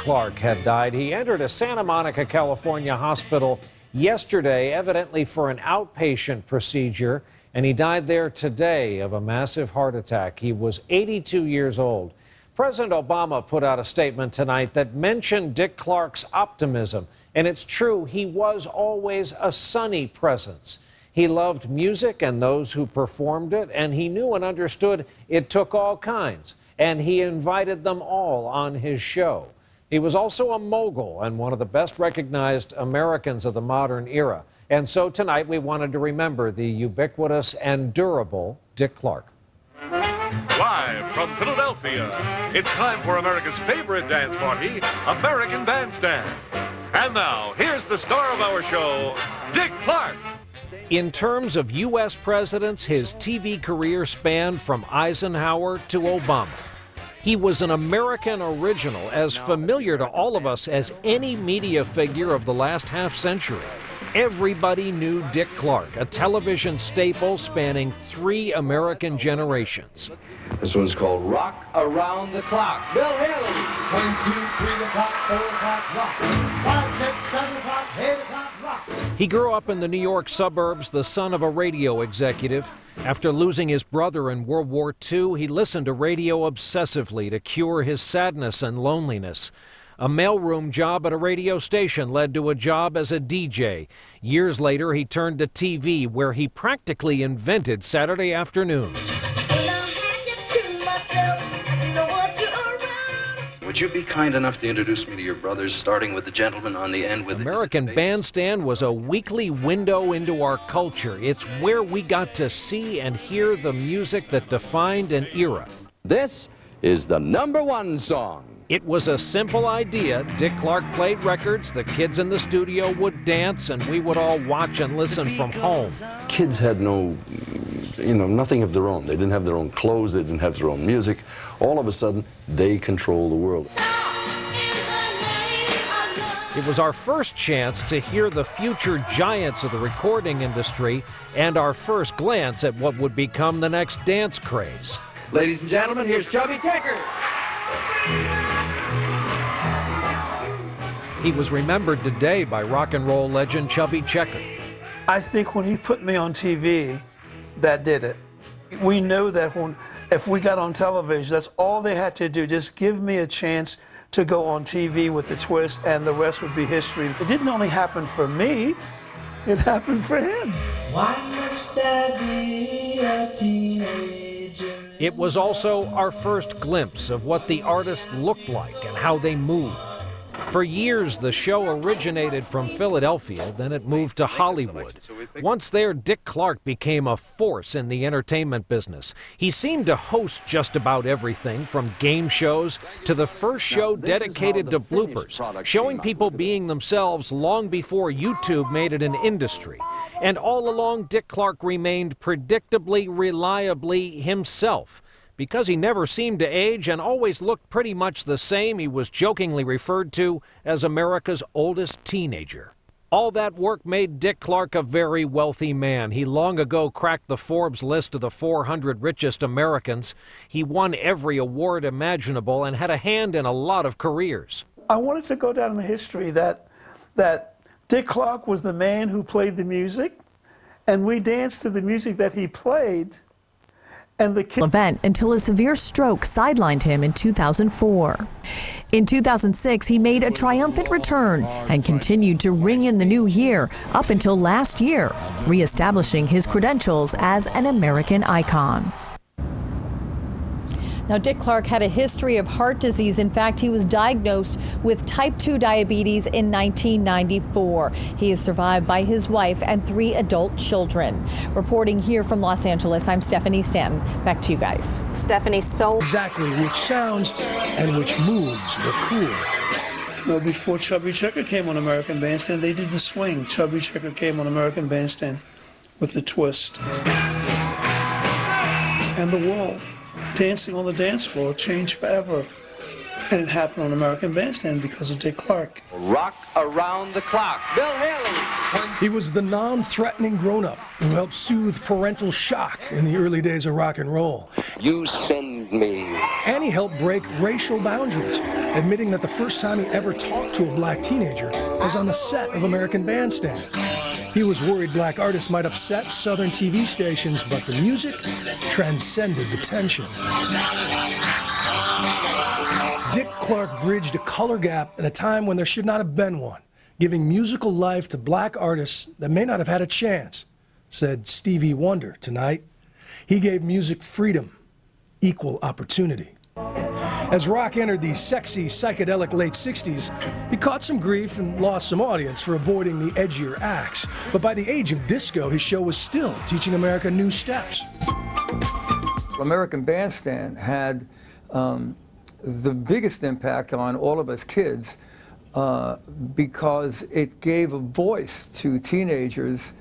Clark had died. He entered a Santa Monica, California hospital yesterday, evidently for an outpatient procedure, and he died there today of a massive heart attack. He was 82 years old. President Obama put out a statement tonight that mentioned Dick Clark's optimism, and it's true, he was always a sunny presence. He loved music and those who performed it, and he knew and understood it took all kinds, and he invited them all on his show. He was also a mogul and one of the best recognized Americans of the modern era. And so tonight we wanted to remember the ubiquitous and durable Dick Clark. Live from Philadelphia, it's time for America's favorite dance party, American Bandstand. And now, here's the star of our show, Dick Clark. In terms of U.S. presidents, his TV career spanned from Eisenhower to Obama. He was an American original, as familiar to all of us as any media figure of the last half century. Everybody knew Dick Clark, a television staple spanning 3 American generations. This one's called Rock Around the Clock. Bill Haley. 1, 2, 3 o'clock, 4 o'clock, rock. 5, 6, 7 o'clock, 8 o'clock, rock. He grew up in the New York suburbs, the son of a radio executive. After losing his brother in World War II, he listened to radio obsessively to cure his sadness and loneliness. A mailroom job at a radio station led to a job as a DJ. Years later, he turned to TV, where he practically invented Saturday afternoons. Would you be kind enough to introduce me to your brothers, starting with the gentleman on the end with American Bandstand was a weekly window into our culture. It's where we got to see and hear the music that defined an era. This is the #1 song. It was a simple idea. Dick Clark played records, the kids in the studio would dance, and we would all watch and listen from home. Kids had no, nothing of their own. They didn't have their own clothes, they didn't have their own music. All of a sudden, they control the world. It was our first chance to hear the future giants of the recording industry and our first glance at what would become the next dance craze. Ladies and gentlemen, here's Chubby Checker. He was remembered today by rock and roll legend Chubby Checker. I think when he put me on TV, that did it. We know that if we got on television, that's all they had to do. Just give me a chance to go on TV with the twist, and the rest would be history. It didn't only happen for me, it happened for him. Why must I be a teenager? It was also our first glimpse of what the artist looked like and how they moved. For years, the show originated from Philadelphia, then it moved to Hollywood. Once there, Dick Clark became a force in the entertainment business. He seemed to host just about everything, from game shows to the first show dedicated to bloopers, showing people being themselves long before YouTube made it an industry. And all along, Dick Clark remained predictably, reliably himself. Because he never seemed to age and always looked pretty much the same, he was jokingly referred to as America's oldest teenager. All that work made Dick Clark a very wealthy man. He long ago cracked the Forbes list of the 400 richest Americans. He won every award imaginable and had a hand in a lot of careers. I wanted to go down in history that Dick Clark was the man who played the music, and we danced to the music that he played. And the event until a severe stroke sidelined him in 2004. In 2006, he made a triumphant return and continued to ring in the new year up until last year, reestablishing his credentials as an American icon. Now, Dick Clark had a history of heart disease. In fact, he was diagnosed with type 2 diabetes in 1994. He is survived by his wife and 3 adult children. Reporting here from Los Angeles, I'm Stephanie Stanton. Back to you guys. Stephanie, so Exactly which sounds and which moves were cool. Before Chubby Checker came on American Bandstand, they did the swing. Chubby Checker came on American Bandstand with the twist. And the wall. Dancing on the dance floor changed forever. And it happened on American Bandstand because of Dick Clark. Rock around the clock. Bill Haley. He was the non-threatening grown-up who helped soothe parental shock in the early days of rock and roll. You send me. And he helped break racial boundaries, admitting that the first time he ever talked to a black teenager was on the set of American Bandstand. He was worried black artists might upset Southern TV stations, but the music transcended the tension. Dick Clark bridged a color gap at a time when there should not have been one, giving musical life to black artists that may not have had a chance, said Stevie Wonder tonight. He gave music freedom, equal opportunity. As rock entered the sexy, psychedelic late 60s, he caught some grief and lost some audience for avoiding the edgier acts. But by the age of disco, his show was still teaching America new steps. American Bandstand had the biggest impact on all of us kids because it gave a voice to teenagers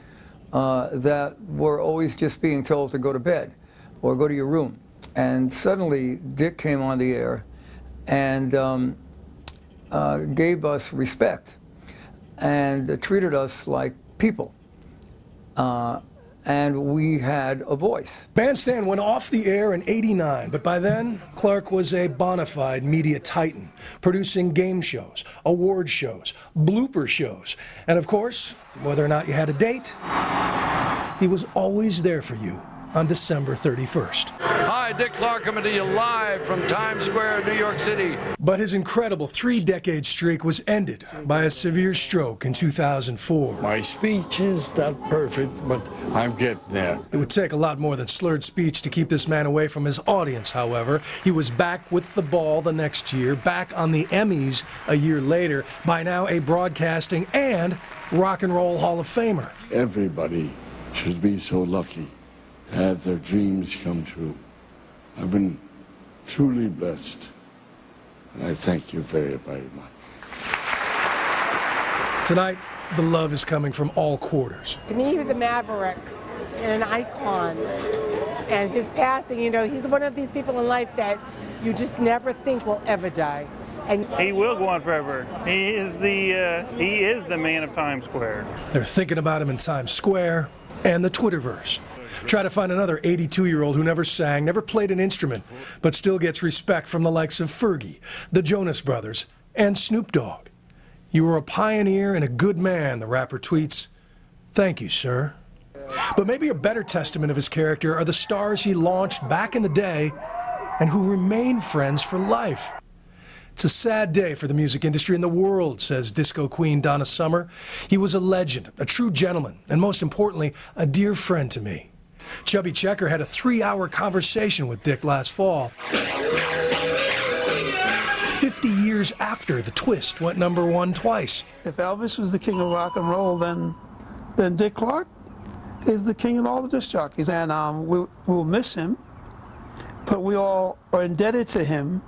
that were always just being told to go to bed or go to your room. And suddenly Dick came on the air and gave us respect and treated us like people. And we had a voice. Bandstand went off the air in '89, but by then, Clark was a bona fide media titan, producing game shows, award shows, blooper shows, and of course, whether or not you had a date, he was always there for you on December 31st. Hi, Dick Clark coming to you live from Times Square, New York City. But his incredible 3-decade streak was ended by a severe stroke in 2004. My speech is not perfect, but I'm getting there. It would take a lot more than slurred speech to keep this man away from his audience, however. He was back with the ball the next year, back on the Emmys a year later, by now a broadcasting and rock and roll Hall of Famer. Everybody should be so lucky to have their dreams come true. I've been truly blessed, and I thank you very, very much. Tonight, the love is coming from all quarters. To me, he was a maverick and an icon. And his passing, you know, he's one of these people in life that you just never think will ever die. And he will go on forever. He is the man of Times Square. They're thinking about him in Times Square and the Twitterverse. Try to find another 82-year-old who never sang, never played an instrument, but still gets respect from the likes of Fergie, the Jonas Brothers, and Snoop Dogg. You were a pioneer and a good man, the rapper tweets. Thank you, sir. But maybe a better testament of his character are the stars he launched back in the day and who remain friends for life. It's a sad day for the music industry and the world, says disco queen Donna Summer. He was a legend, a true gentleman, and most importantly, a dear friend to me. Chubby Checker had a 3-hour conversation with Dick last fall. 50 years after the Twist went #1 twice. If Elvis was the king of rock and roll, then Dick Clark is the king of all the disc jockeys. And we will miss him, but we all are indebted to him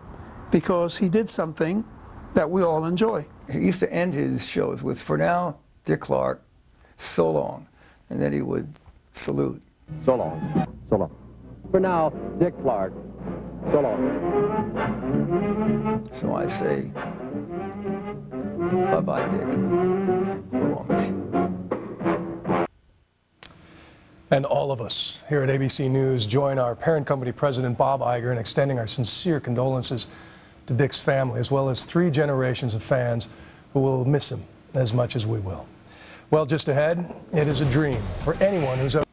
because he did something that we all enjoy. He used to end his shows with, "For now, Dick Clark, so long," and then he would salute. So long. So long. For now, Dick Clark. So long. So I say, bye-bye, Dick. We'll miss you. And all of us here at ABC News join our parent company president, Bob Iger, in extending our sincere condolences to Dick's family, as well as 3 generations of fans who will miss him as much as we will. Well, just ahead, it is a dream for anyone who's ever